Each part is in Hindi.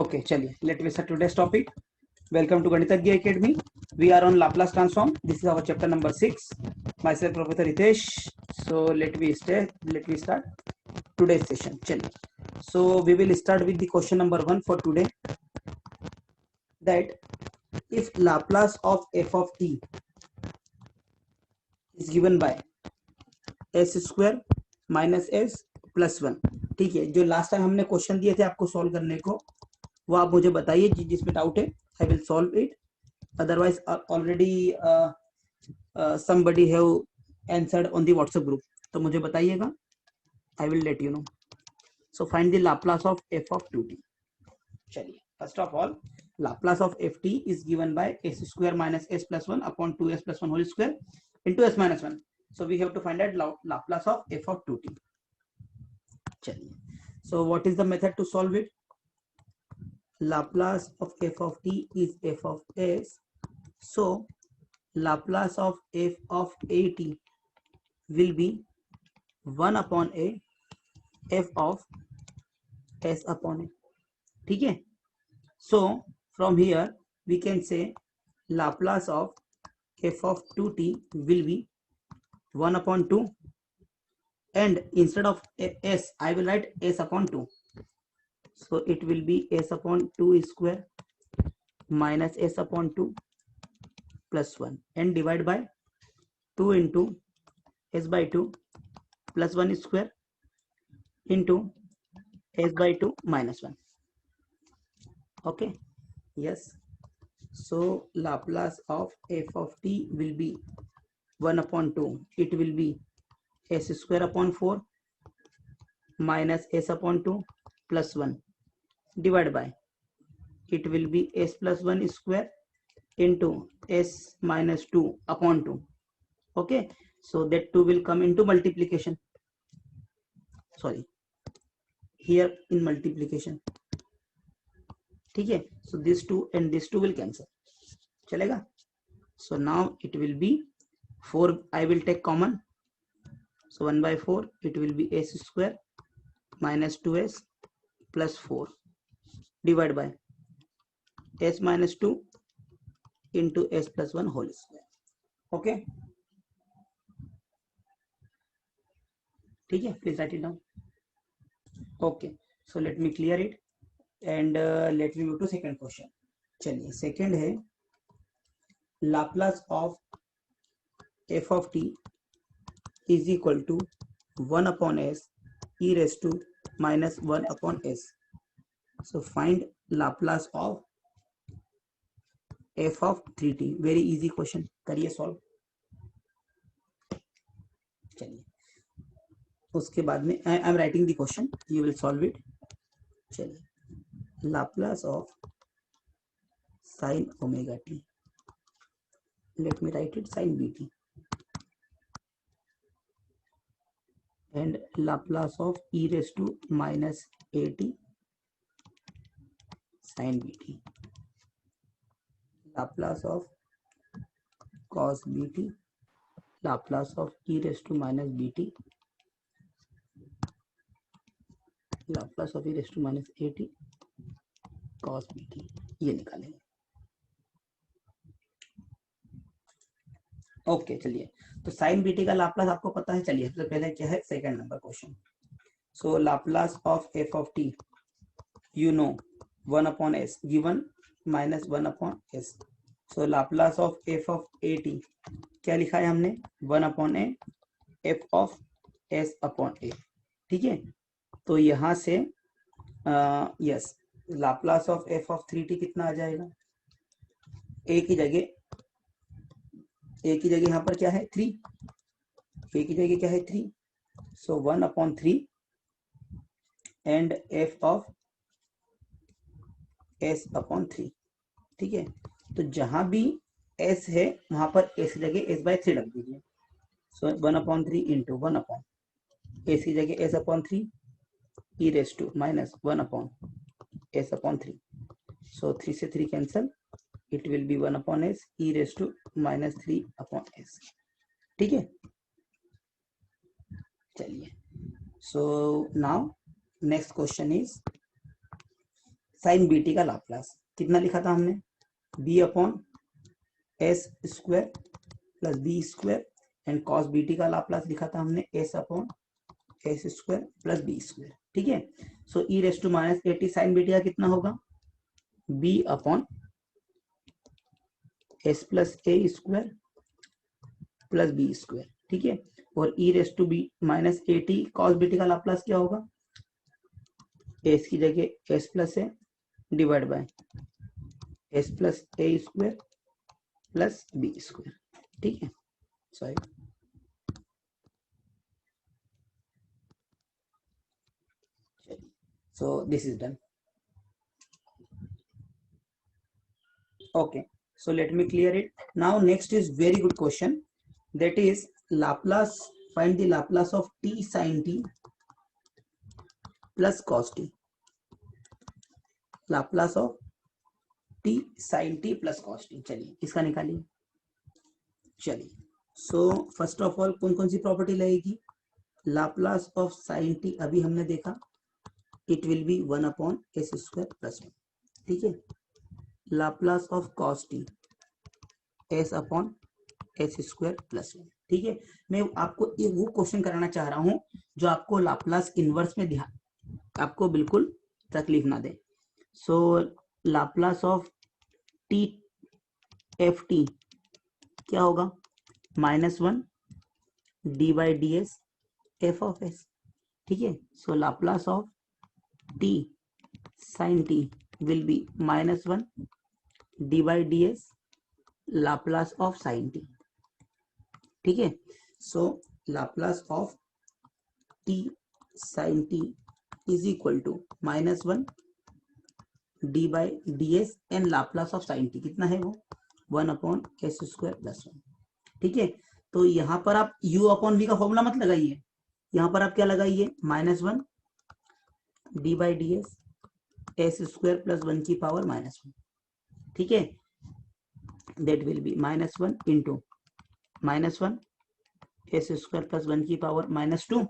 Okay, चलिए, let me start today's topic. Welcome to Ganitagya Academy. We are on Laplace transform. This is our chapter number 6. Myself, Professor Ritesh. So let me start today's session. चलिए. So we will start with the question number 1 for today. That if Laplace of f of t is given by s square minus s plus 1. ठीक है, जो लास्ट टाइम हमने क्वेश्चन दिए थे आपको सॉल्व करने को, वो आप मुझे बताइए जिसमें डाउट है. I will solve it. Otherwise already somebody have answered on the WhatsApp group, तो मुझे बताइएगा. I will let you know. So find the Laplace of f of 2t. चलिए, first of all Laplace of ft is given by s square minus s plus 1 upon 2s plus 1 whole square into s minus 1. So we have to find out Laplace of f of 2t. चलिए, so what is the method to solve it? Laplace of f of t is f of s. So Laplace of f of at will be 1 upon a f of s upon a. ठीक है. So from here we can say Laplace of f of 2t will be 1 upon 2, and instead of s I will write s upon 2. So it will be s upon 2 square minus s upon 2 plus 1, and divide by 2 into s by 2 plus 1 square into s by 2 minus 1. Okay, yes. So Laplace of f of t will be 1 upon 2. It will be s square upon 4 minus s upon 2 plus 1, divided by, it will be s plus 1 square into s minus 2 upon 2. Okay, so that 2 will come into multiplication. Sorry, here in multiplication. ठीक है. So this 2 and this 2 will cancel. चलेगा. So now it will be 4. I will take common. So 1 by 4 it will be s square minus 2s plus 4 divided by s minus 2 into s plus 1 whole square. Okay, ठीक है. Please write it down. Okay, so let me clear it and let me move to second question. चलिए, second है Laplace of f of t is equal to 1 upon s e raised to minus 1 upon s. So find Laplace of f of 3t. Very easy question. करिए सॉल्व. चलिए, उसके बाद में I am writing the question, you will solve it. चलिए, Laplace of sin omega t. Let me write it sin bt. And Laplace of e raised to minus at sin bt. Laplace of cos bt. Laplace of e raised to minus bt. Laplace of e raised to minus at cos bt. ये निकालेंगे. ओके, चलिए. तो साइन बीटी का लाप्लास आपको पता है. चलिए, सबसे पहले क्या है, second number question. So Laplace of F of T, you know 1 upon S given minus 1 upon S. So Laplace of F of A T क्या लिखा है हमने, 1 upon A F of S upon A. ठीक है. तो यहां से yes, Laplace of F of 3t कितना आ जाएगा, ए की जगह यहाँ पर क्या है 3, ए की जगह क्या है 3. सो 1 upon 3 and F of S upon 3. ठीक है. तो जहां भी एस है वहां पर एस की जगह एस बाय 3 रख दीजिए. So 1 upon 3 into 1 upon s की जगह s upon 3 e raise to minus 1 upon s upon 3. So 3 से 3 cancel, it will be 1 upon s e raise to minus 3 upon s. ठीक है. चलिए, so now next question is sine B T का लाप्लास कितना लिखा था हमने, b upon S square plus B square, and cos B T का लाप्लास लिखा था हमने S upon S square plus B square. ठीक है, so E raise to minus A T sine B T का कितना होगा, B upon S plus A square plus B square. ठीक है, और E raise to B minus A T cos B T का लाप्लास क्या होगा, एस की जगह S plus A divide by S plus A square plus B square. ठीक है, sorry so this is done. Okay, so let me clear it. Now next is very good question, that is Laplace, find the Laplace of t sin t plus cos t, Laplace of t sin t plus cos t। चलिए इसका निकालिए। चलिए, सो फर्स्ट ऑफ ऑल कौन कौन सी प्रॉपर्टी लगेगी, लाप्लास ऑफ साइन टी अभी हमने देखा, it will be 1 upon S square plus 1। ठीक है, Laplace of cos T S upon S square plus 1। ठीक है, मैं आपको ये वो क्वेश्चन कराना चाह रहा हूं जो आपको लाप्लास इनवर्स में ध्यान, आपको बिल्कुल तकलीफ ना दे। So Laplace of T F T क्या होगा, -1 D by D S F of S. ठीक है, so Laplace of T sine T will be -1 D by D S Laplace of sine T. ठीक है, so Laplace of T sine T is equal to -1 D by D S and Laplace of sine T कितना है वो 1 अपॉन एस स्क्वायर प्लस 1। ठीक है, तो यहां पर आप u अपॉन v का फॉर्मूला मत लगाइए, यहां पर आप क्या लगाइए, -1 D by D S S square plus 1 की पावर -1। ठीक है, that will be -1 into -1 S square plus 1 की पावर -2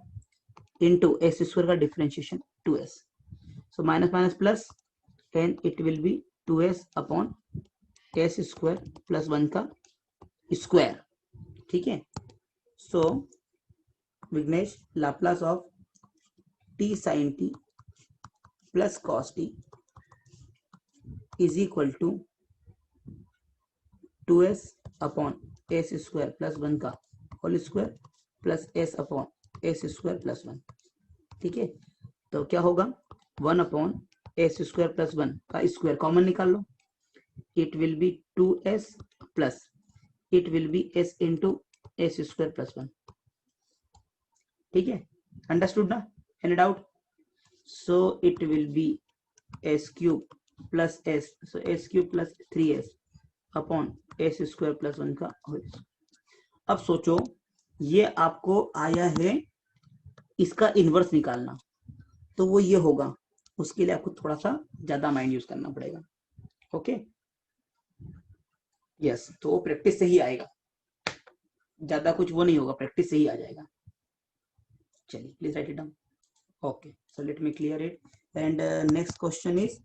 इंटू एस स्क्वायर का differentiation 2s, so minus minus plus and it will be 2s upon S square plus 1 का स्क्वायर। ठीक है, सो Vighnesh Laplace of T sine t plus cos t is equal to 2s upon S square plus 1 का whole square plus s upon S square plus 1। ठीक है, तो क्या होगा 1 अपॉन एस स्क्वायर प्लस 1 का स्क्वायर कॉमन निकाल लो, it will be 2s plus it will be s into S square plus 1। ठीक है, अंडरस्टूड ना, any doubt, so it will be s cube plus s, so s cube plus 3s upon S square plus 1 का होल। अब सोचो ये आपको आया है इसका इनवर्स निकालना, तो वो ये होगा, उसके लिए आपको थोड़ा सा ज्यादा माइंड यूज करना पड़ेगा। ओके, यस, तो वो प्रैक्टिस से ही आएगा, ज्यादा कुछ वो नहीं होगा, प्रैक्टिस से ही आ जाएगा। चलिए please write it down. Okay, so let me clear it, and next question is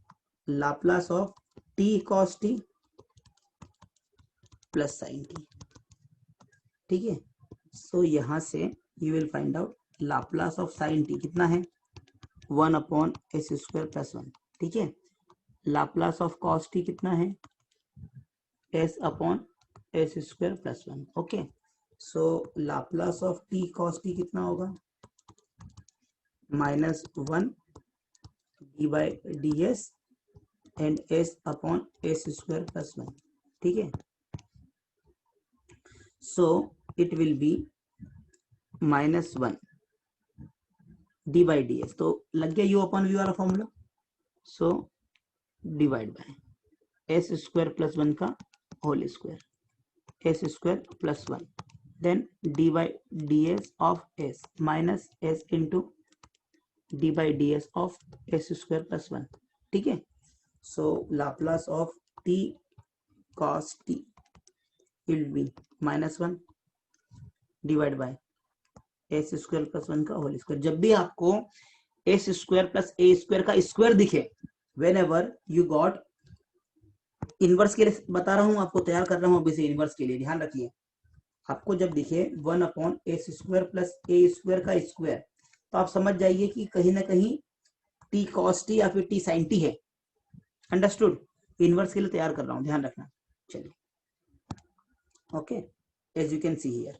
Laplace of T cos T plus sign T. ठीक है, सो यहां से you will find out Laplace of sine T कितना है 1 अपॉन एस स्क्वायर प्लस 1। ठीक है, लाप्लास ऑफ कॉस टी कितना है s upon S square plus 1। Okay, so Laplace of T cos t कितना होगा, -1 D by D S and s upon S square plus 1। ठीक है, so it will be -1 D by D s, तो लग गया यू अपॉन वी वाला formula, so divide by S square plus 1 का whole square s square plus 1, then d by D S of S minus S into D by D S of S square plus 1। ठीक है, so Laplace of T cos T will be -1 divide by S square plus 1 का होल स्क्वायर। जब भी आपको S square plus A square का स्क्वायर दिखे whenever you got, inverse के लिए बता रहा हूँ आपको, तैयार कर रहा हूँ अभी से इनवर्स के लिए, ध्यान रखिए। आपको जब दिखे 1/s² प्लस a² का स्क्वायर, तो आप समझ जाइए कि कहीं ना कहीं t cos t या फिर t sin t है। अंडरस्टूड? इनवर्स के लिए तैयार कर रहा हूँ, ध्यान रखना। चलिए, okay, as you can see here,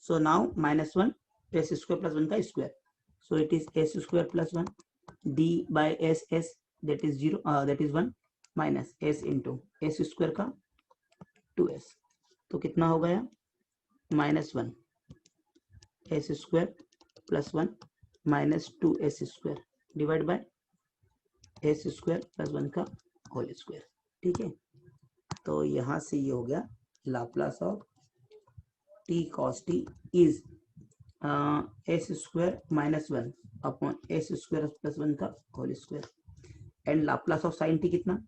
so now -1 s² plus 1 का square, so it is s² plus 1 d by s that is 0, that is 1 minus s into s² का 2s, तो कितना हो गया -1 s² plus 1 minus 2s² divide by s² plus 1 का होल स्क्वायर। ठीक है, तो यहाँ से ये हो गया Laplace of t cos t is s² minus 1 upon s² plus 1 का whole square, and Laplace of sin t कितना,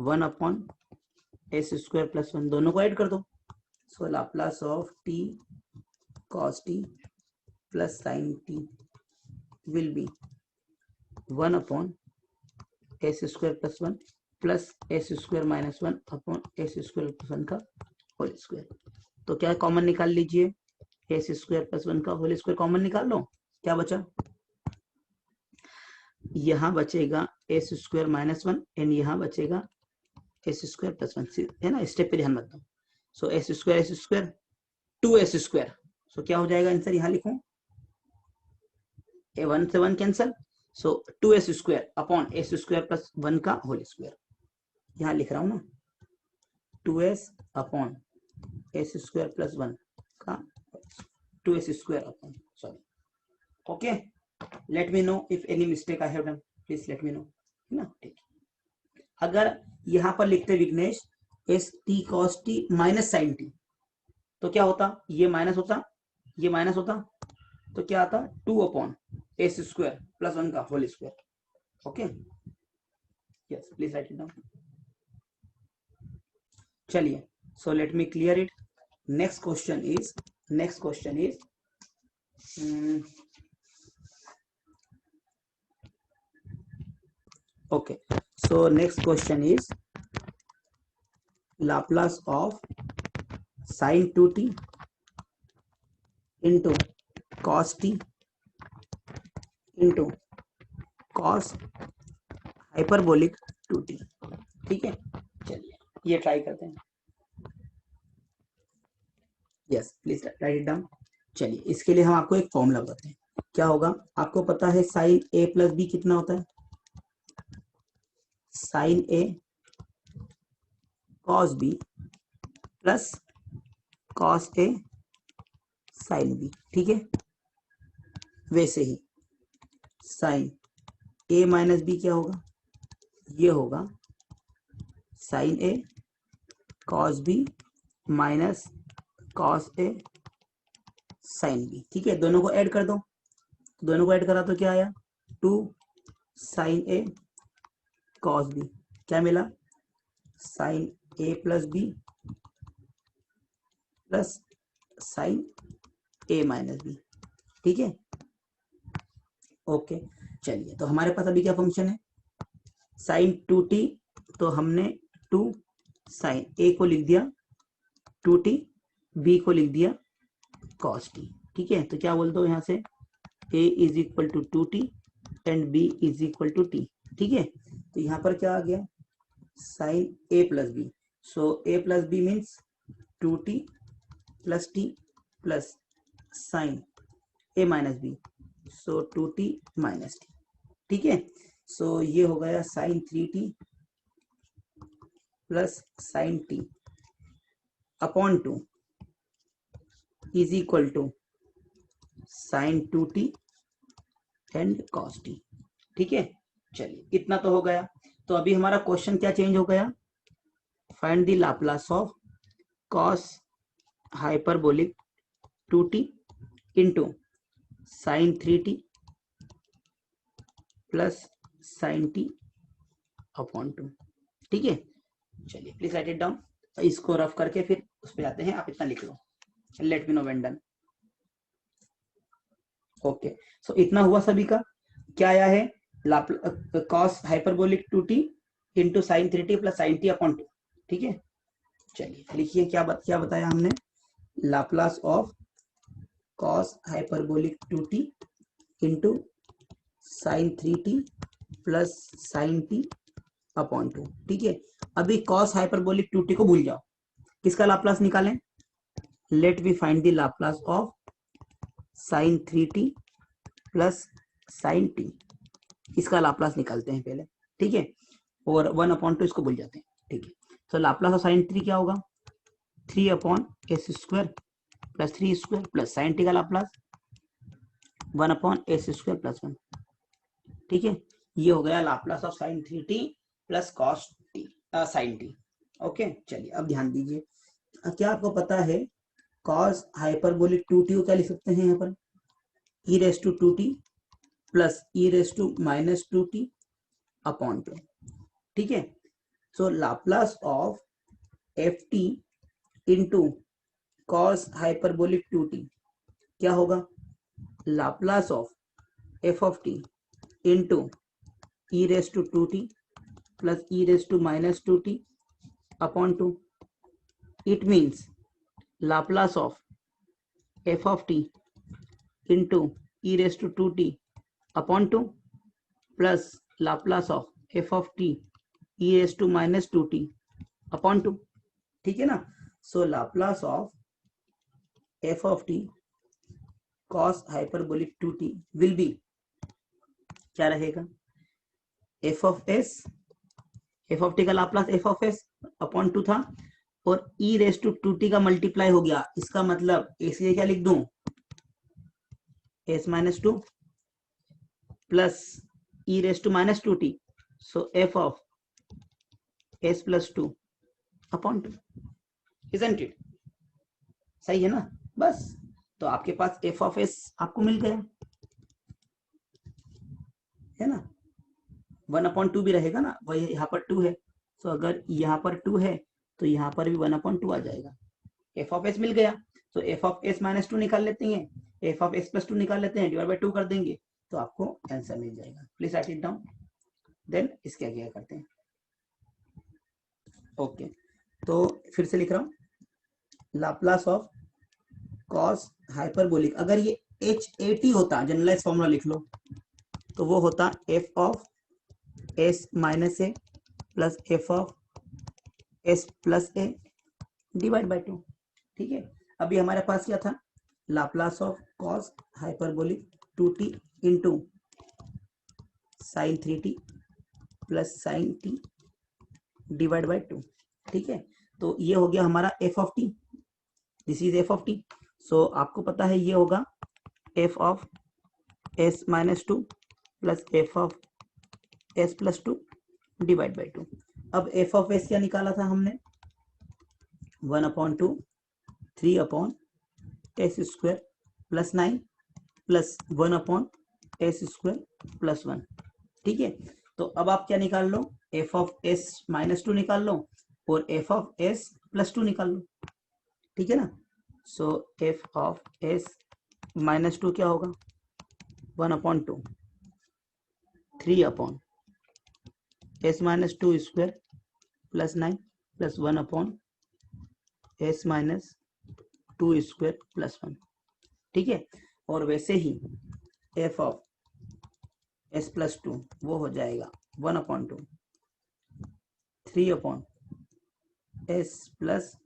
1 अपॉन s² प्लस 1, दोनों को ऐड कर दो, so Laplace of t cos t plus sin t will be 1 upon s² plus 1 plus s² minus 1 upon s² plus 1 का होल स्क्वायर। तो क्या कॉमन निकाल लीजिए, s² प्लस 1 का होल स्क्वायर कॉमन निकाल लो, क्या बचा, यहाँ बचेगा s² माइनस 1 एंड यहाँ बचेगा s² प्लस 1, है ना, स्टेप पे ध्यान मत दो। सो s² 2s², सो क्या हो जाएगा आंसर, यहाँ लिखूं, a1 से 1 कैंसल, सो 2s² अपॉन s² प्लस 1 का होल स्क्वायर, यहाँ लिख रहा हूँ ना, 2s अपॉन s² प्लस 1 का 2s² upon, sorry, okay, let me know if any mistake I have done, please let me know, है ना। ठीक, अगर यहाँ पर लिखते Vighnesh s t cos t minus sine t, तो क्या होता, ये माइनस होता, ये माइनस होता, तो क्या आता 2 अपॉन s² प्लस 1 का whole square, okay, yes, please write it down. चलिए, so let me clear it. Next question is okay, so next question is Laplace of sin 2t into cos t into cos hyperbolic 2t। ठीक है, चलिए ये ट्राई करते हैं, yes please write it down. चलिए, इसके लिए हम आपको एक फॉर्मूला बताते हैं, क्या होगा, आपको पता है साइन a प्लस बी कितना होता है, sine a cos b plus cos a sin b। ठीक है, वैसे ही साइन a माइनस बी क्या होगा, ये होगा sine a cos b minus cos a sin b। ठीक है, दोनों को ऐड कर दो, दोनों को ऐड करा तो क्या आया, 2 sin a cos b, क्या मिला, sin a plus b plus sin a minus b। ठीक है, ओके, चलिए, तो हमारे पास अभी क्या फंक्शन है, sin 2t, तो हमने 2 sin a को लिख दिया 2t, b को लिख दिया cos t। ठीक है, तो क्या बोलते हो यहाँ से, a is equal to 2t and b is equal to t। ठीक है, तो यहाँ पर क्या आ गया, sin a plus b, so a plus b means 2t plus t plus sin a minus b, so 2t minus t। ठीक है, सो ये हो गया sin 3t plus sin t upon 2 is equal to sin 2t and cos t। ठीक है, चलिए इतना तो हो गया, तो अभी हमारा क्वेश्चन क्या चेंज हो गया, find the Laplace of cos hyperbolic 2t into sin 3t plus sin t upon 2। ठीक है, चलिए प्लीज राइट इट डाउन, इसको रफ करके फिर उस पर जाते हैं, आप इतना लिख लो, let me know when done. Okay, so इतना हुआ सभी का, क्या आया है, cos hyperbolic 2t into sine 3t plus sine t upon 2। ठीक है, चलिए लिखिए क्या बताया हमने, Laplace of cos hyperbolic 2t into sine 3t plus sine t upon 2। ठीक है, अभी कॉस हाइपरबोलिक 2t को भूल जाओ, किसका लाप्लास निकालें, let we find the Laplace of sine 3t plus sine t, इसका लाप्लास निकालते हैं पहले। ठीक है, और 1/2 इसको भूल जाते हैं। ठीक है, तो लाप्लास ऑफ साइन 3 क्या होगा, 3/s² plus 3² plus sine t का लाप्लास 1/s² प्लस 1। ठीक है, ये हो गया Laplace of sine 3t plus cos t sine t। Okay, चलिए अब ध्यान दीजिए, क्या आपको पता है कॉस हाइपरबोलिक 2t को क्या लिख सकते हैं यहाँ पर, e raise to 2t plus e raise to minus 2t upon 2। ठीक है, so Laplace of ft into cos hyperbolic 2t क्या होगा, Laplace of f of t into e raise to 2t plus e raise to minus 2t upon 2। It means Laplace of f of t into e raised to 2t upon 2 plus Laplace of f of t e raised to minus 2t upon 2। ठीक है ना, so Laplace of f of t cos hyperbolic 2t will be क्या रहेगा, f of t का Laplace f of s upon 2 था, और e रेस टू 2t का मल्टीप्लाई हो गया, इसका मतलब इसलिए क्या लिख दूं, s minus 2 plus e raise to minus 2t, so f of s plus 2 upon 2, isn't it, सही है ना। बस, तो आपके पास f ऑफ s आपको मिल गया है ना, 1/2 भी रहेगा ना, वही यहाँ पर 2 है, तो अगर यहाँ पर 2 है तो यहाँ पर भी 1/2 आ जाएगा, f ऑफ s मिल गया, तो f ऑफ s माइनस 2 निकाल लेते हैं, f ऑफ s प्लस 2 निकाल लेते हैं, डिवाइड बाय 2 कर देंगे तो आपको आंसर मिल जाएगा। Please write it down, then इसके आगे करते हैं। ओके, तो फिर से लिख रहा हूँ, लाप्लास ऑफ कॉस हाइपरबोलिक, अगर ये h80 होता, जनरलाइज फॉर्मूला लिख लो, तो वो होता f of s minus A plus f of s plus A divide by 2। ठीक है, अभी हमारे पास क्या था, Laplace of cos hyperbolic 2t into sine 3t plus sine t divide by 2। ठीक है, तो ये हो गया हमारा f of t, this is f of t, सो आपको पता है ये होगा f of s minus 2 plus f of s plus 2 divide by 2। अब f ऑफ s क्या निकाला था हमने, 1/2 3/s² plus 9 plus 1/s² plus 1। ठीक है, तो अब आप क्या निकाल लो, f ऑफ s माइनस 2 निकाल लो और f ऑफ s प्लस 2 निकाल लो। ठीक है ना, सो f ऑफ s माइनस 2 क्या होगा, 1/2 3/s minus 2 square plus 9 plus 1/s minus 2 square plus 1। ठीक है, और वैसे ही f ऑफ s प्लस 2 वो हो जाएगा 1/2 3/s plus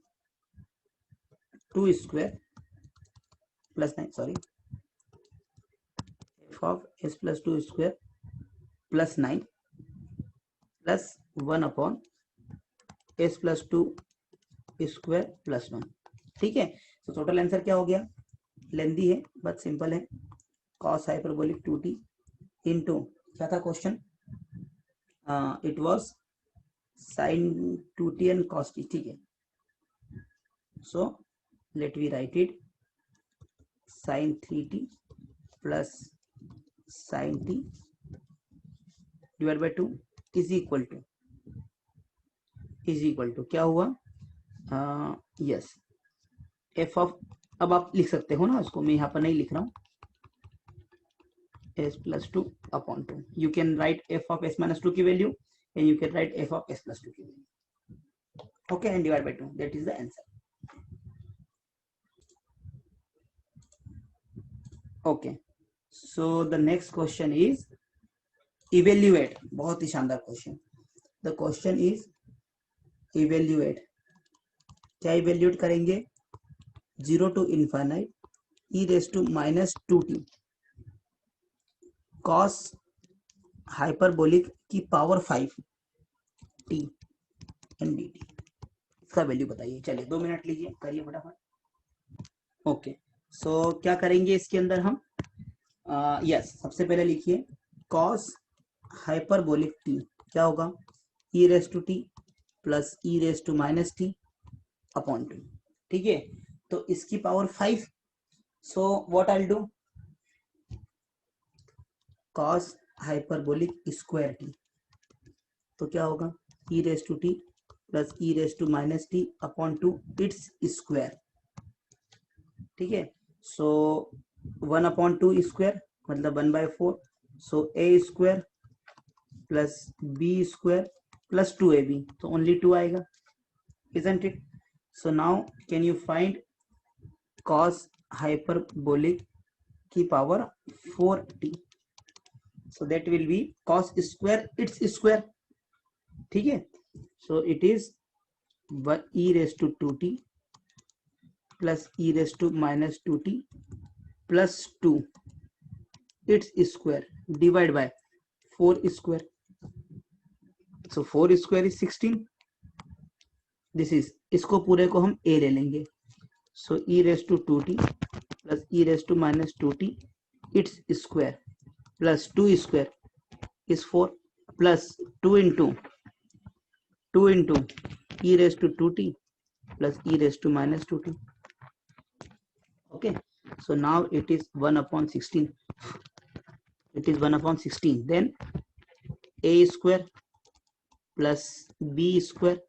2 square plus 9, sorry, f of s plus 2 square plus 9 plus 1/s plus 2 square plus 1। ठीक है, तो टोटल आंसर क्या हो गया, लेंदी है बट सिंपल है, कॉस हाइपरबोलिक 2t इंटू क्या था question, it was sine 2t and cos t। ठीक है, so let we write it, sine 3t plus sine t divide by 2 is equal to क्या हुआ, यस f ऑफ, अब आप लिख सकते हो ना उसको, मैं यहाँ पर नहीं लिख रहा हूँ, s plus 2 upon 2. You can write f of s minus 2 की value and you can write f of s plus 2 की value. Okay, and divide by 2. That is the answer. Okay, so the next question is evaluate. बहुत ही शानदार question. The question is evaluate. क्या evaluate करेंगे? 0 to infinite e raised to minus 2t cos hyperbolic की पावर 5 t एंड dt. इसका वैल्यू बताइए. चलिए 2 मिनट लीजिए, करिए फटाफट. ओके, सो क्या करेंगे इसके अंदर हम? यस, सबसे पहले लिखिए cos हाइपरबोलिक t क्या होगा? e raise to t plus e raise to minus t upon 2. ठीक है, तो इसकी power 5. So what I will do? cos hyperbolic square t, तो क्या होगा? e raise to t plus e raise to minus t upon 2 it's square. ठीक है, सो 1 अपॉन 2 स्क्वायर मतलब 1/4. So a square plus b square plus 2ab, तो ओनली 2 आएगा, isn't it? So now can you find cos hyperbolic की power 4t? So that will be cos square its square. ठीक है, so it is e raised to 2t plus e raised to minus 2t plus 2 its square divide by 4 square. So 4 square is 16. This is, इसको पूरे को हम a ले लेंगे. So e raised to 2t plus e raised to minus 2t its square plus 2 square is 4 plus 2 into e raised to 2t plus e raised to minus 2t. Okay, so now it is 1 upon 16. It is 1 upon 16. Then a square plus b square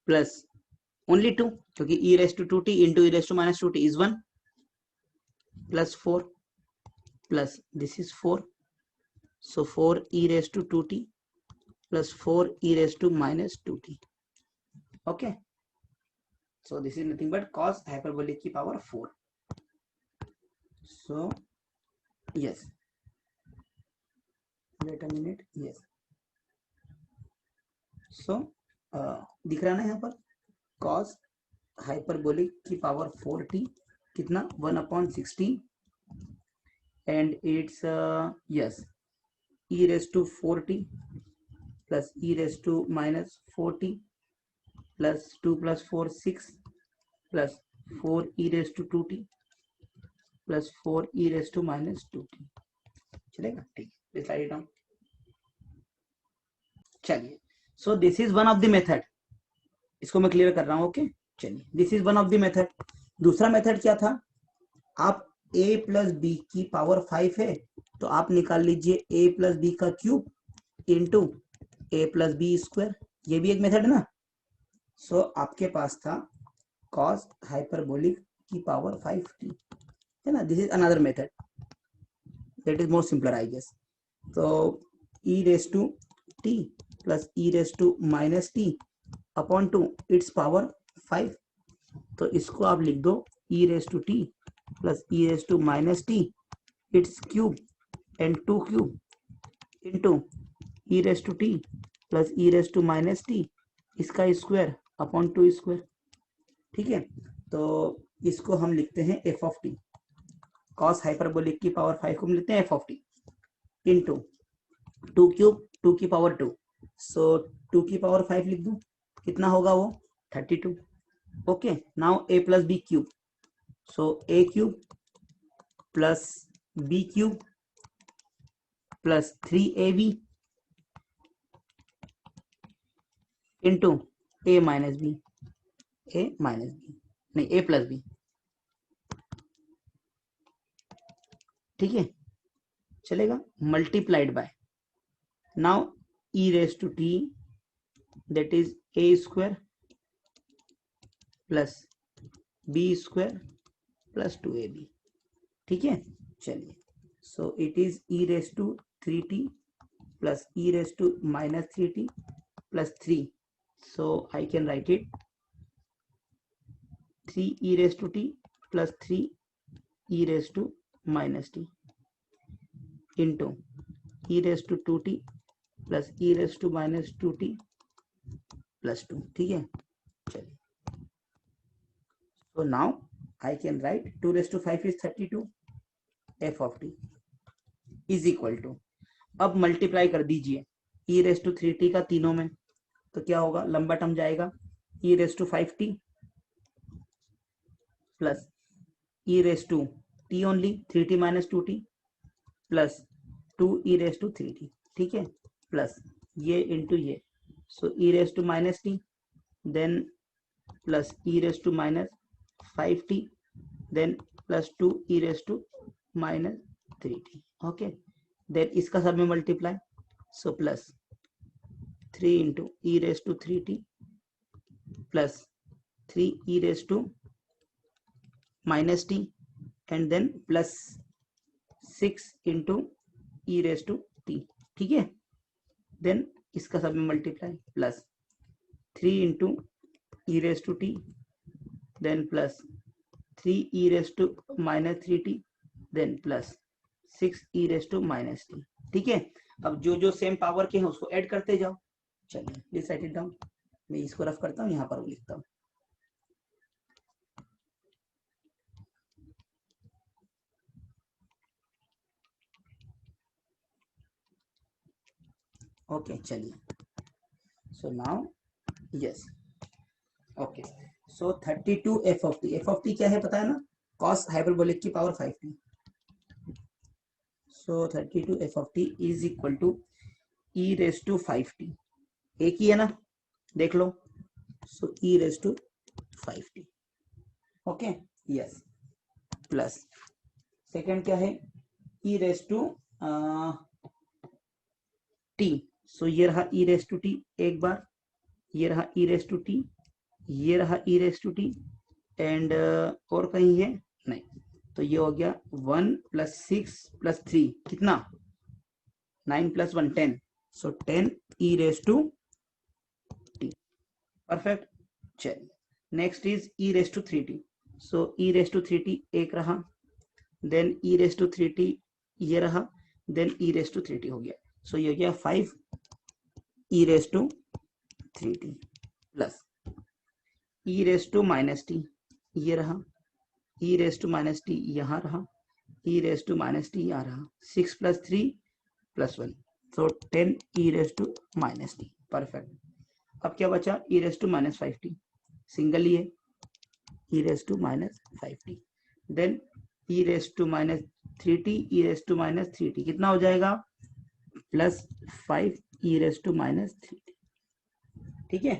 plus only 2 क्योंकि e raised to 2t into e raised to minus 2t is 1 plus 4 plus this is 4. So 4 e raised to 2t plus 4 e raised to minus 2t. Okay, so this is nothing but cos hyperbolic की power 4. So yes, wait a minute. Yes, so दिख रहा ना यहाँ पर cos hyperbolic की power 4t कितना 1 upon 16 and it's yes e raised to 4t plus e raised to minus 4t plus 2 plus 4 6 plus 4 e raised to 2t plus 4 e raised to minus 2t. चलेगा? ठीक है, let's write it down. चलिए, so this is one of the method. इसको मैं क्लियर कर रहा हूँ. ओके, चलिए, this is one of the method. दूसरा मेथड क्या था? आप a प्लस बी की पावर 5 है तो आप निकाल लीजिए a प्लस बी का cube into a plus B square. ये भी एक मेथड है ना. सो आपके पास था cos हाइपरबोलिक की पावर 5t है ना. This is another method that is more simpler I guess. So e raised to t plus e raised to minus t upon 2 its power 5. तो इसको आप लिख दो e raised to t plus e raised to minus t its cube and 2 cube into e raised to t plus e raised to minus t इसका स्क्वायर अपॉन 2 स्क्वायर. ठीक है, तो इसको हम लिखते हैं f of t. cos hyperbolic की पावर 5 को हम लिखते हैं f of t into 2 cube 2 की पावर 2. सो 2 की पावर 5 लिख दूं, कितना होगा वो 32. Okay, now a plus b cube. So a cube plus b cube plus 3ab into a minus b. a minus b नहीं, a प्लस बी. ठीक है, चलेगा. Multiplied by now e raise to t that is a square plus b square plus 2ab. ठीक है, चलिए. so it is e raised to 3t plus e raised to minus 3t plus 3. So I can write it 3 e raised to t plus 3 e raised to minus t into e raised to 2t plus e raised to minus 2t plus 2. ठीक है, चलिए. So now I can write 2 raised to 5 is 32 f of t is equal to, अब मल्टीप्लाई कर दीजिए e रेस टू 3t का तीनों में, तो क्या होगा, लंबा टर्म जाएगा e raise to 5t plus e raise to t only 3t minus 2t plus 2 e raise to 3t. ठीक है, प्लस ये इंटू ये, so e raise to minus t then plus e raise to minus 5t then plus 2 e raise to minus 3t. Okay, then इसका सब में multiply, so plus 3 into e raise to 3t plus 3 e raise to minus T and then plus 6 into e raise to t. ठीक है, देन इसका सब में multiply plus 3 into e raise to t then plus 3 e raise to minus 3t then plus 6 e raise to minus t. ठीक है, अब जो जो सेम पावर के हैं उसको ऐड करते जाओ. चलिए प्लीज राइट इट डाउन. मैं इसको रफ करता हूँ, यहाँ पर वो लिखता हूँ. ओके चलिए, so now yes, okay, so 32 F of T क्या है पता है ना, कॉस हाइपरबोलिक की power 5t. So 32 F of T is equal to E raise to 5t. एक ही है ना, देख लो. So E raise to 5t. Okay yes, plus second क्या है, E raise to T. So ये रहा ई रेस टू टी एक बार, ये रहा ई रेस टू टी, ये रहा E raise to T and और कहीं है नहीं, तो ये हो गया 1 प्लस 6 प्लस 3 कितना 9 प्लस 1 10. So 10 E raise to T. Perfect. चलिए next is E raise to 3t. So E raise to 3t एक रहा, then E raise to 3t ये रहा, then E raise to 3t हो गया. सो ये हो गया 5 ई raise to 3t plus E raise to minus T ये रहा, E raise to minus T यहाँ रहा, E raise to minus T यहाँ रहा. 6 plus 3 plus 1, so 10 E raise to minus T. Perfect. अब क्या बचा, E raise to minus 5t single ही है, E raise to minus 5t then E raise to minus 3t E raise to minus 3t कितना हो जाएगा plus 5 E raise to minus 3t. ठीक है,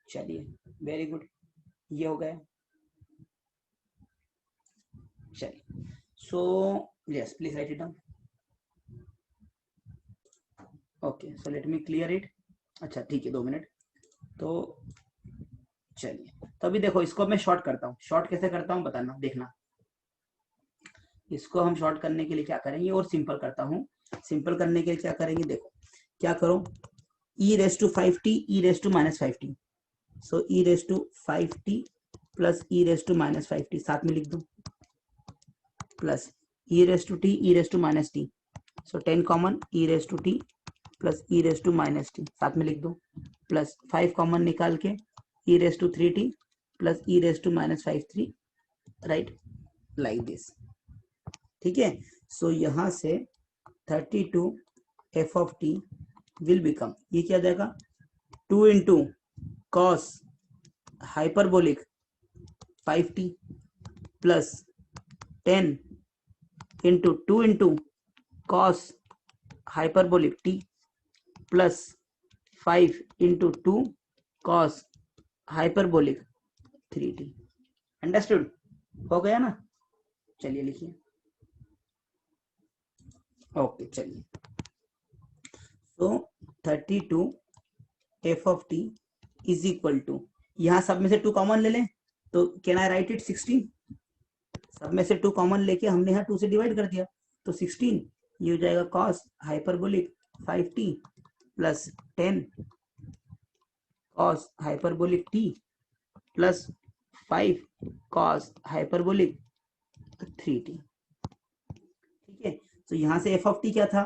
चलिए वेरी गुड, ये हो गया. चलिए so yes please write it down. Okay so let me clear it. अच्छा ठीक है, 2 मिनट. तो चलिए, तो अभी देखो इसको मैं शॉर्ट करता हूँ. शॉर्ट कैसे करता हूँ बताना, देखना. इसको हम शॉर्ट करने के लिए क्या करेंगे, और सिंपल करता हूँ. सिंपल करने के लिए क्या करेंगे, देखो क्या करो, E raise to 5t E raise to minus 5t. So E raise to 5t plus E raise to minus 5t साथ में लिख दो, plus E raise to T E raise to minus T. So 10 common, E raise to T plus E raise to minus T साथ में लिख दो, प्लस 5 कॉमन निकाल के E raise to 3t plus E raise to minus 5t, right like this. ठीक है, सो यहाँ से 32 F of t will become, ये क्या जाएगा 2 into cos hyperbolic 5t plus 10 into 2 into cos hyperbolic t plus 5 into 2 cos hyperbolic 3t. Understood, हो गया ना. चलिए लिखिए. ओके चलिए, so 32 F of T is equal to, यहाँ सब में से 2 कॉमन ले लें, तो कैन आई राइट इट 16. सब में से 2 कॉमन लेके हमने यहाँ 2 से डिवाइड कर दिया, तो 16 ये हो जाएगा cos hyperbolic 5t plus 10 cos hyperbolic t plus 5 cos hyperbolic 3t। ठीक है, तो यहाँ से एफ ऑफ टी क्या था,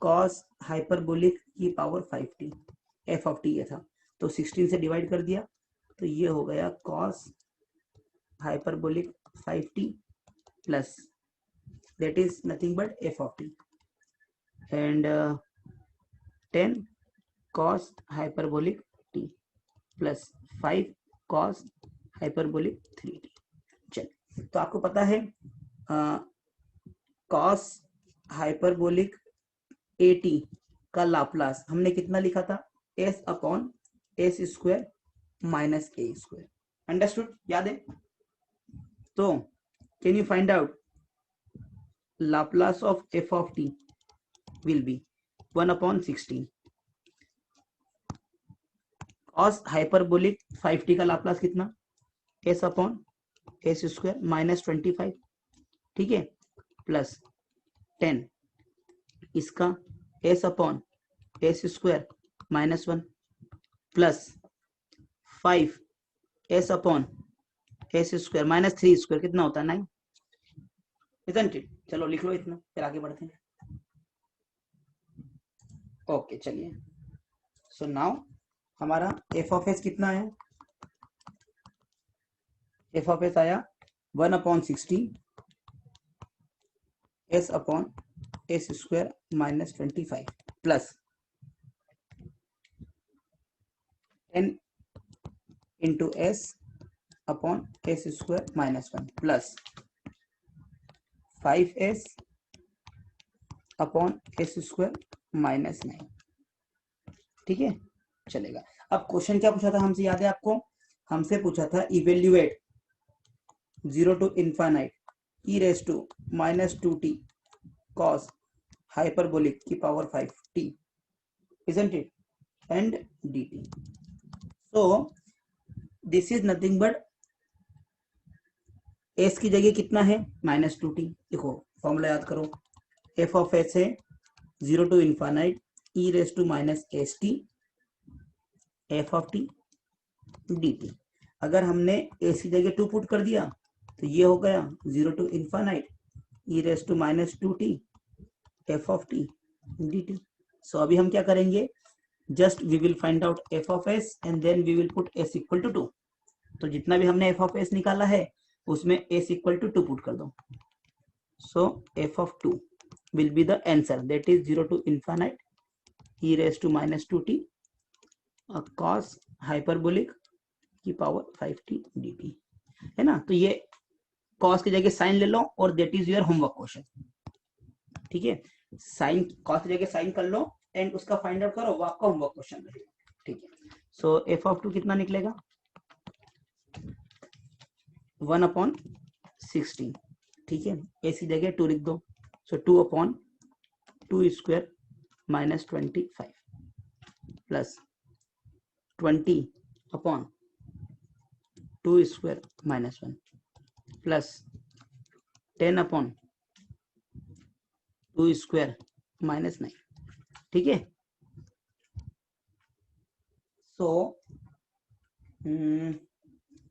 कॉस हाइपरबोलिक की power 5t, F of T ये था, तो 16 से डिवाइड कर दिया तो ये हो गया cos hyperbolic 5t plus that is nothing but f of t and 10 cos hyperbolic t plus 5 cos hyperbolic 3t। चलिए, तो आपको पता है cos hyperbolic at का लाप्लास हमने कितना लिखा था, s upon s square minus a square. Understood, याद है? तो can you find out Laplace of f of t will be 1 upon 16 cos hyperbolic 5t का लाप्लास कितना, s upon s square minus 25, ठीक है, प्लस 10 इसका s upon s square minus 1 plus 5 s upon s square minus 3 square कितना होता है 9, isn't it? चलो लिख लो इतना, फिर आगे बढ़ते हैं। ओके चलिए, सो नाउ हमारा एफ ऑफ एस कितना है, एफ ऑफ एस आया 1 upon 16 S upon S square minus 25 plus 10 into S upon S square minus 1 plus 5s upon S square minus 9। ठीक है, चलेगा। अब क्वेश्चन क्या पूछा था हमसे, याद है आपको? हमसे पूछा था evaluate 0 to infinite e raised to minus 2t cos hyperbolic की power 5t, isn't it, and dt. So this is nothing but s की जगह कितना है माइनस 2t। देखो फॉर्मूला याद करो, एफ ऑफ एस है 0 to infinite e raised to minus st F of t dt। अगर हमने s की जगह 2 पुट कर दिया तो ये हो गया 0 to infinite e raised to minus 2t f of t dt। So अभी हम क्या करेंगे, just we will find out f of s and then we will put s equal to 2। तो जितना भी हमने एफ ऑफ एस निकाला है उसमें s इक्वल टू 2 पुट कर दो। सो F of 2 will be the answer, that is 0 to infinite e raised to minus 2t cos hyperbolic की पावर 5t dt, है ना। तो ये cos की जगह साइन ले लो और that is your homework question। ठीक है, साइन cos की जगह साइन कर लो एंड उसका फाइंड आउट करो, वो आपका होमवर्क क्वेश्चन रहेगा। ठीक है, सो एफ ऑफ 2 कितना निकलेगा 1 अपॉन 16। ठीक है, ऐसी जगह 2 लिख दो, सो 2 upon 2 square minus 25 plus 20 upon 2 square minus 1 plus 10 upon 2 square minus 9। ठीक है, so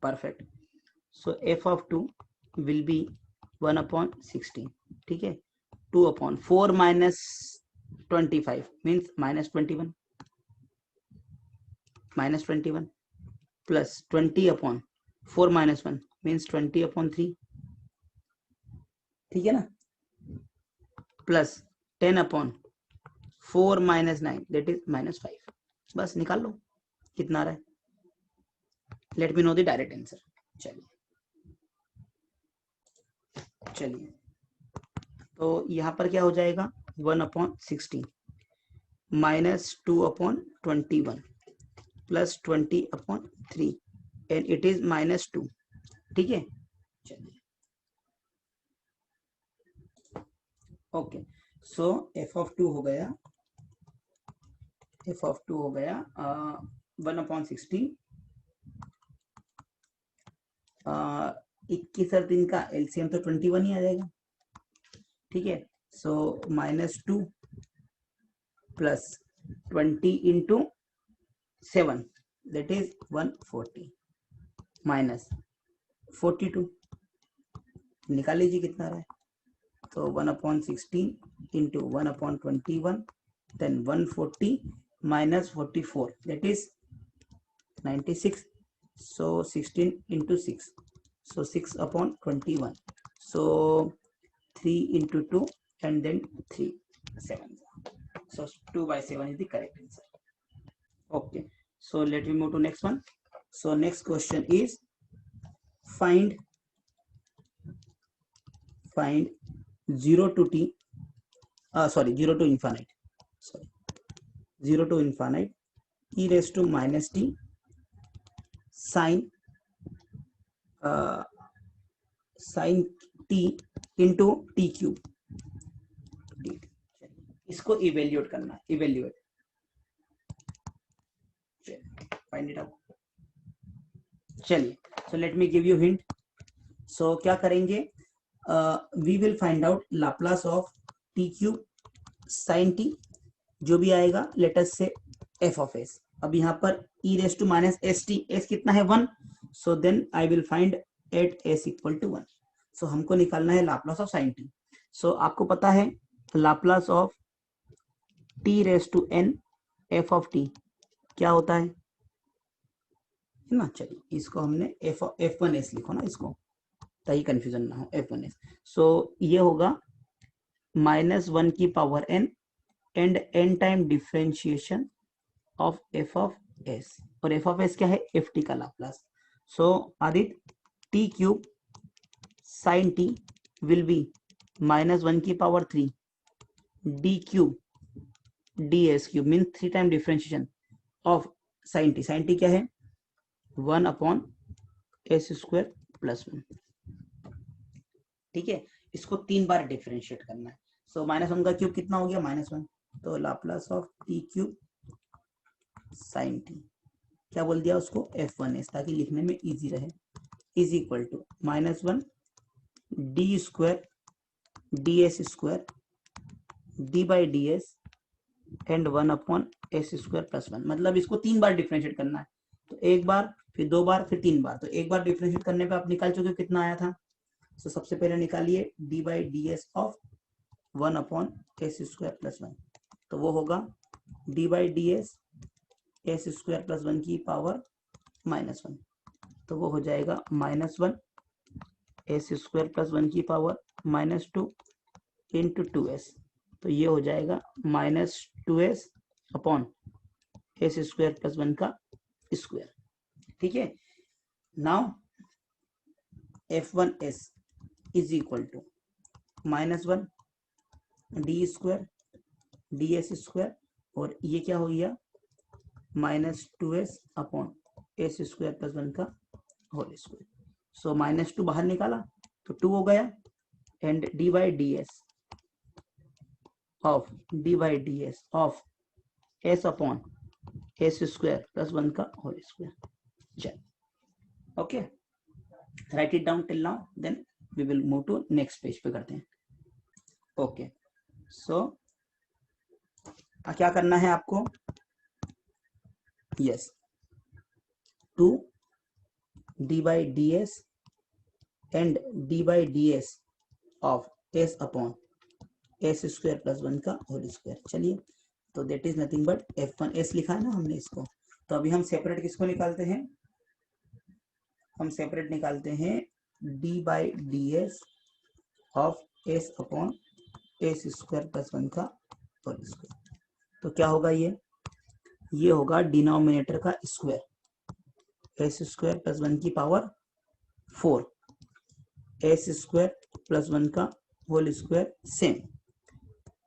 perfect. So F of 2 will be 1 upon 16। ठीक है, 2 upon 4 minus 25 means minus 21 plus 20 upon 4 minus 1 means 20 upon 3। ठीक है ना, plus 10 upon 4 minus 9 that is minus 5। बस निकाल लो कितना आ रहा है, late me know the direct answer. चलिए तो यहाँ पर क्या हो जाएगा 1 upon 16 minus 2 upon 21 plus 20 upon 3 and it is minus 2। ठीक है, चलिए ओके। सो एफ ऑफ 2 हो गया, एफ ऑफ 2 हो गया 1 अपॉन 16 21 और 3 का एलसीएम तो 21 ही आ जाएगा। ठीक है, so -2 plus 20 into 7 that is 140 minus 42 निकाल लीजिए कितना रहा है। तो 1/16 into 1/21 then 140 minus 44 that is 96. So 16 into 6, so 6/21, so 3 into 2 and then 3 7, so 2/7 is the correct answer. Okay, so let me move to next one. So next question is find 0 to t 0 to infinite, sorry 0 to infinite e raised to minus t sin t into t cube. इसको इवेल्यूएट करना है, इवेल्यूएट फाइंड इट आउट। चलिए, so let me give you hint. So क्या करेंगे, we will find out Laplace of T cube sine T, जो भी आएगा लेट अस से एफ ऑफ एस। अब यहाँ पर E raise to minus S T, S कितना है 1, so then I will find at S equal to 1। So हमको निकालना है Laplace of sine T. So आपको पता है Laplace of T raise to N F of T क्या होता है ना। चलिए इसको हमने f1s लिखो ना, इसको ताकि कंफ्यूजन ना हो, f1s। सो ये होगा -1 की पावर n and n time differentiation of f of s, और f ऑफ s क्या है, ft का लाप्लास। So Aditya t cube sine t will be -1 की power 3 d cube ds cube mean 3 time differentiation of sine t। Sine t क्या है 1/s² प्लस 1। ठीक है, इसको 3 बार डिफरेंशिएट करना है। सो -1 का क्यूब कितना हो गया -1, तो Laplace of T cube sine T क्या बोल दिया उसको f1s, ताकि लिखने में इजी रहे, is equal to -1 d square ds² d/ds and 1/s² plus 1। मतलब इसको 3 बार डिफरेंशिएट करना है, तो एक बार फिर 2 बार फिर 3 बार। तो एक बार डिफरेंशिएट करने पे आप निकाल चुके हो कितना आया था। तो सबसे पहले निकालिए d/ds ऑफ 1/s² प्लस 1, तो वो होगा d/ds s² प्लस 1 की पावर -1, तो वो हो जाएगा -1 s² प्लस 1 की पावर -2 इंटू 2s, तो ये हो जाएगा -2s अपॉन s² प्लस 1 का स्क्वायर। ठीक है, now f1s is equal to -1 d² ds², और ये क्या हो गया -2s अपॉन s² प्लस 1 का होल स्क्वायर। सो -2 बाहर निकाला तो 2 हो गया, and d/ds of s upon s² plus 1 का होल स्क्वायर। चल okay, write it down till now, then we will move to next page पे करते हैं। ओके, सो क्या करना है आपको, yes 2 d/ds and d/ds of s upon s² plus 1 का होल स्क्वायर। चलिए, तो that is nothing but f1s लिखा है ना हमने इसको। तो अभी हम सेपरेट किसको निकालते हैं, हम सेपरेट निकालते हैं d/ds of s upon s² plus 1 का होल स्क्वायर। तो क्या होगा, ये होगा डिनोमिनेटर का स्क्वायर, s² प्लस 1 की पावर 4 s² प्लस 1 का whole square same,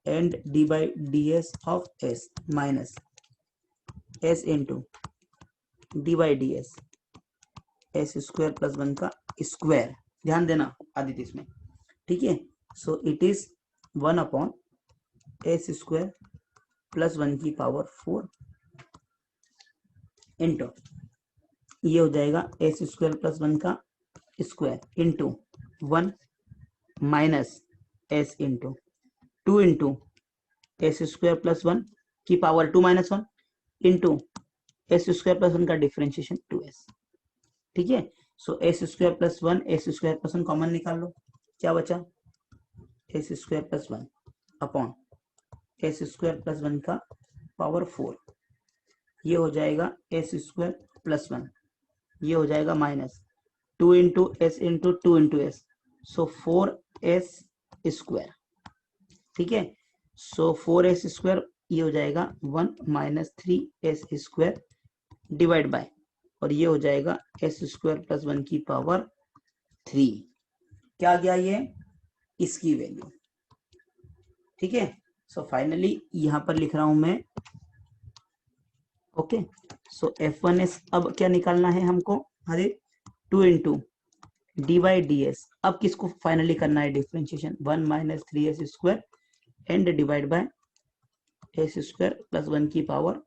and d/ds of s minus s into d/ds s² plus 1 का स्क्वायर। ध्यान देना आदित्य इसमें, ठीक है। So it is 1/s² plus 1 की पावर 4 इंटू ये हो जाएगा s² प्लस 1 का square into 1 minus s into two into S square plus one की power 2 minus one into S square plus one का डिफरेंशिएशन 2s। ठीक है, so S square plus one, S square plus one common निकाल लो, क्या बचा S square plus one upon S square plus one का पावर 4, ये हो जाएगा एस स्क्वायर प्लस वन, ये हो जाएगा minus 2 into S into 2 into S, so 4s square. ठीक है, सो 4s स्क्वायर ये हो जाएगा 1 minus 3s square divide by, और ये हो जाएगा एस स्क्वायर प्लस वन की पावर 3। क्या गया ये इसकी वैल्यू। ठीक है, सो फाइनली यहां पर लिख रहा हूं मैं। ओके, सो F1s अब क्या निकालना है हमको, अरे 2 into D by D S, अब किसको फाइनली करना है differentiation, 1 minus 3s square and divide by S square plus one की पावर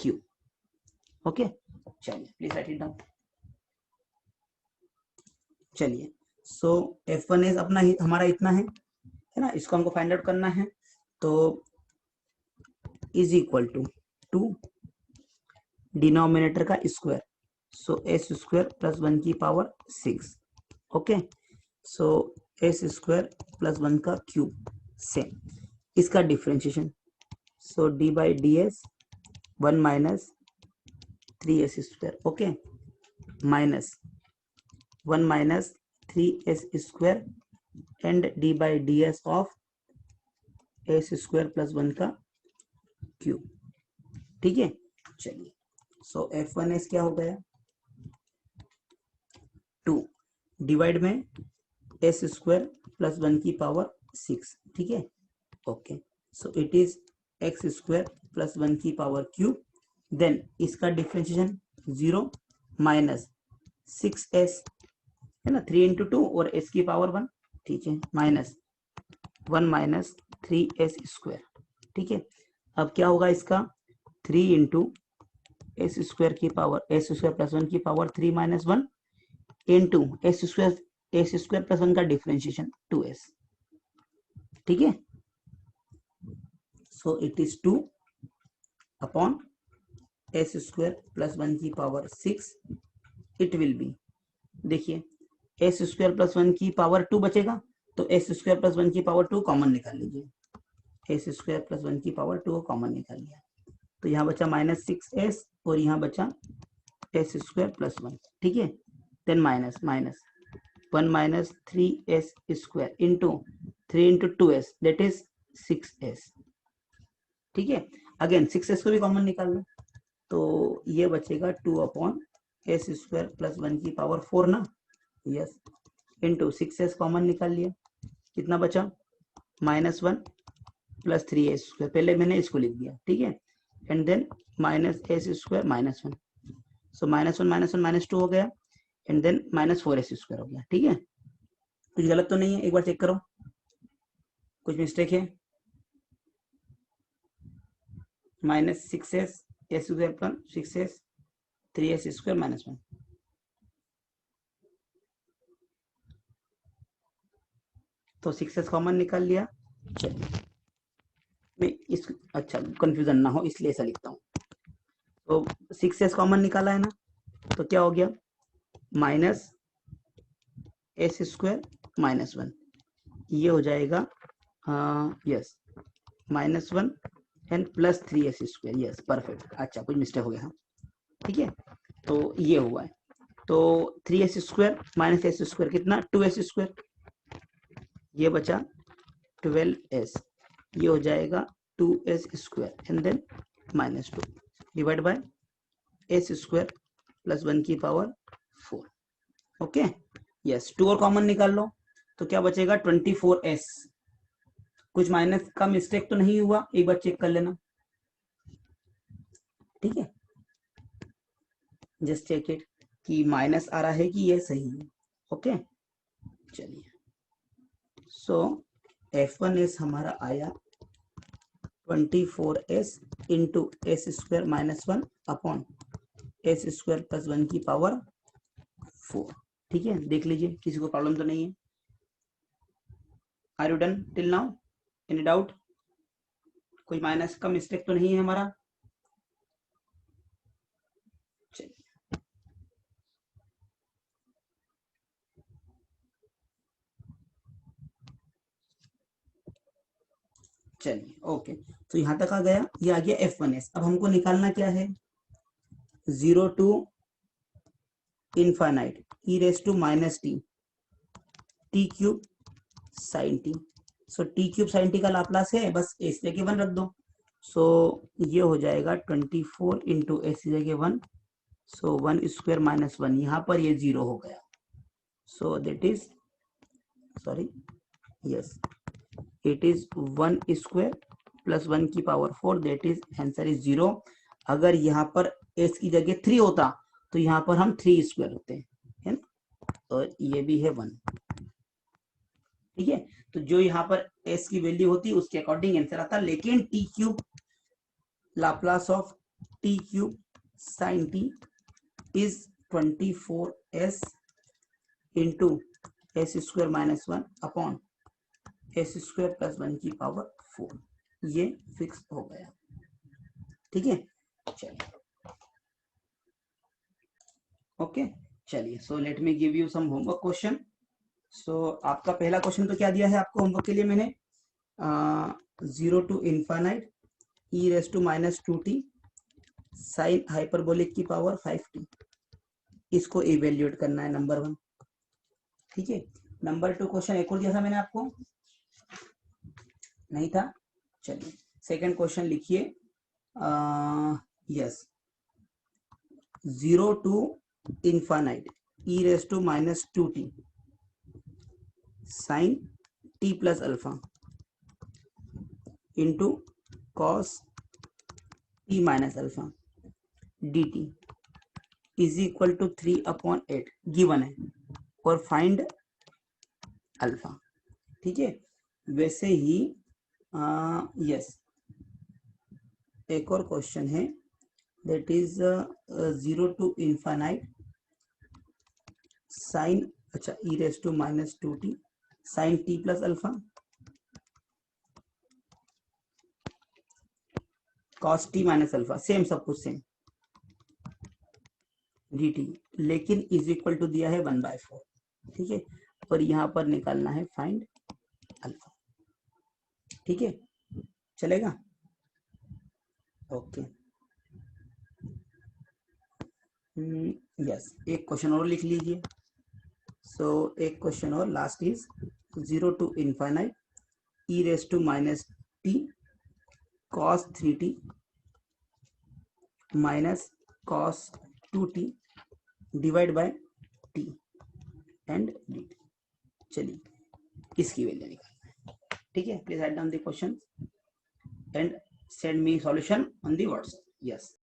क्यू। ओके, चलिए प्लीज राइट इट डाउन। चलिए, सो F1s अपना हमारा इतना है ना, इसको हमको फाइंड आउट करना है, तो इज इक्वल टू 2 डिनोमिनेटर का स्क्वायर, सो एस स्क्वायर प्लस वन की पावर 6। ओके, सो एस स्क्वायर प्लस वन का क्यूब सेम, इसका differentiation, so D by D S 1 minus 3s square, okay, minus 1 minus 3s square and D by D S of S square plus one का क्यूब। ठीक है, चलिए, सो F1s क्या हो गया 2 डिवाइड में एस स्क्वायर प्लस वन की पावर 6। ठीक है, okay, so it is x square plus one की पावर क्यूब, देन इसका डिफरेंशिएशन 0 माइनस 6s है ना, 3 इंटू 2 और s की पावर 1। ठीक है, माइनस 1 माइनस 3s स्क्वायर। ठीक है, अब क्या होगा इसका 3 इंटू एस स्क्वायर की power S square plus one की power 3 minus 1 into S square plus one का डिफरेंशिएशन 2s। ठीक है, so it is 2 upon S square plus one की पावर 6, इट विल बी, देखिए एस स्क्वायर प्लस वन की पावर 2 बचेगा, तो एस स्क्वायर प्लस वन की पावर 2 कॉमन निकाल लीजिए, एस स्क्वायर प्लस वन की पावर 2 को कॉमन निकाल लिया, तो यहाँ बचा माइनस 6s और यहाँ बचा एस स्क्वायर प्लस वन। ठीक है, then minus minus 1 minus 3s square into 3 into 2s that is 6s। ठीक है, अगेन 6s को भी कॉमन निकाल लो, तो ये बचेगा 2 upon S square plus one की पावर 4 ना, यस, इंटू 6s कॉमन निकाल लिया, कितना बचा माइनस 1 प्लस 3s स्क्वायर, पहले मैंने इसको लिख दिया। ठीक है, and then minus s square minus 1, so minus 1 minus 1 minus 2 हो गया, and then minus 4s square हो गया। ठीक है, कुछ गलत तो नहीं है, एक बार चेक करो, कुछ मिस्टेक है, माइनस 6s एस स्क्वायर पर 6s 3s स्क्वायर माइनस 1, तो 6s कॉमन निकाल लिया। चलिए मैं इस, अच्छा कंफ्यूजन ना हो इसलिए ऐसा लिखता हूँ, तो 6s कॉमन निकाला है ना, तो क्या हो गया माइनस एस स्क्वायर माइनस 1, ये हो जाएगा yes minus 1 and plus 3s square, yes perfect, अच्छा कुछ मिस्टेक हो गया। हाँ ठीक है, तो ये हुआ है, तो 3s square minus s square कितना 2s स्क्वायर, ये बचा 12s, ये हो जाएगा 2s square and then minus 2 divide by S square plus 1 की पावर 4। ओके, यस 2 और कॉमन निकाल लो, तो क्या बचेगा 24s। कुछ माइनस का मिस्टेक तो नहीं हुआ, एक बार चेक कर लेना। ठीक है, जस्ट चेक इट कि माइनस आ रहा है कि ये सही है। ओके, चलिए, सो F1s हमारा आया 24s into S square minus 1 upon S square plus 1 की पावर 4। ठीक है, देख लीजिए किसी को प्रॉब्लम तो नहीं है। Are you done till now? Any doubt? कोई माइनस का मिस्टेक तो नहीं है हमारा? चलिए ओके, तो यहां तक आ गया, ये आ गया F1s। अब हमको निकालना क्या है? 0 to infinite e raise to minus t, t cube sine T. So t cube sine t का लाप्लास है, बस एस जगह 1 रख दो। सो ये हो जाएगा 24 इंटू एस जगह 1, सो 1 स्क्वायर माइनस 1, यहाँ पर ये 0 हो गया। So that is, sorry, yes, it is 1 square plus 1 की power 4, that is answer is 0। अगर यहाँ पर एस की जगह 3 होता तो यहाँ पर हम 3 स्क्वायर होते हैं, है ना? और ये भी है 1, ठीक है। तो जो यहाँ पर एस की वैल्यू होती उसके अकॉर्डिंग आंसर आता, लेकिन T cube Laplace of T cube sine T is 24s into S square minus 1 upon S square plus 1 की पावर 4, ये फिक्स हो गया, ठीक है। चलिए ओके, चलिए, so let me give you some homework question. So आपका पहला क्वेश्चन तो क्या दिया है आपको होमवर्क के लिए मैंने? 0 to infinite e raise to minus 2t sine hyperbolic की पावर 5t, इसको इवेल्युएट करना है, नंबर 1, ठीक है। नंबर 2 क्वेश्चन एक और दिया था मैंने आपको, नहीं था? चलिए सेकंड क्वेश्चन लिखिए, yes, 0 to infinite e raise to minus 2t sine t plus alpha into cos t minus alpha dt is equal to 3/8 given है, और फाइंड अल्फा, ठीक है। वैसे ही यस, एक और क्वेश्चन है, that is 0 to infinite sine, अच्छा, E raise to minus 2t sine t plus alpha cos t minus alpha, same सब कुछ सेम, dt, लेकिन इज इक्वल टू दिया है 1/4, ठीक है। और यहाँ पर निकालना है फाइंड अल्फा, ठीक है, चलेगा? ओके, यस, एक क्वेश्चन और लिख लीजिए। सो एक क्वेश्चन और last is 0 to infinite e raise to minus t cos 3t minus cos 2t divide by t and dt। चलिए इसकी वैल्यू निकालना है, ठीक है। Please write down the question and send me solution on the WhatsApp. Yes.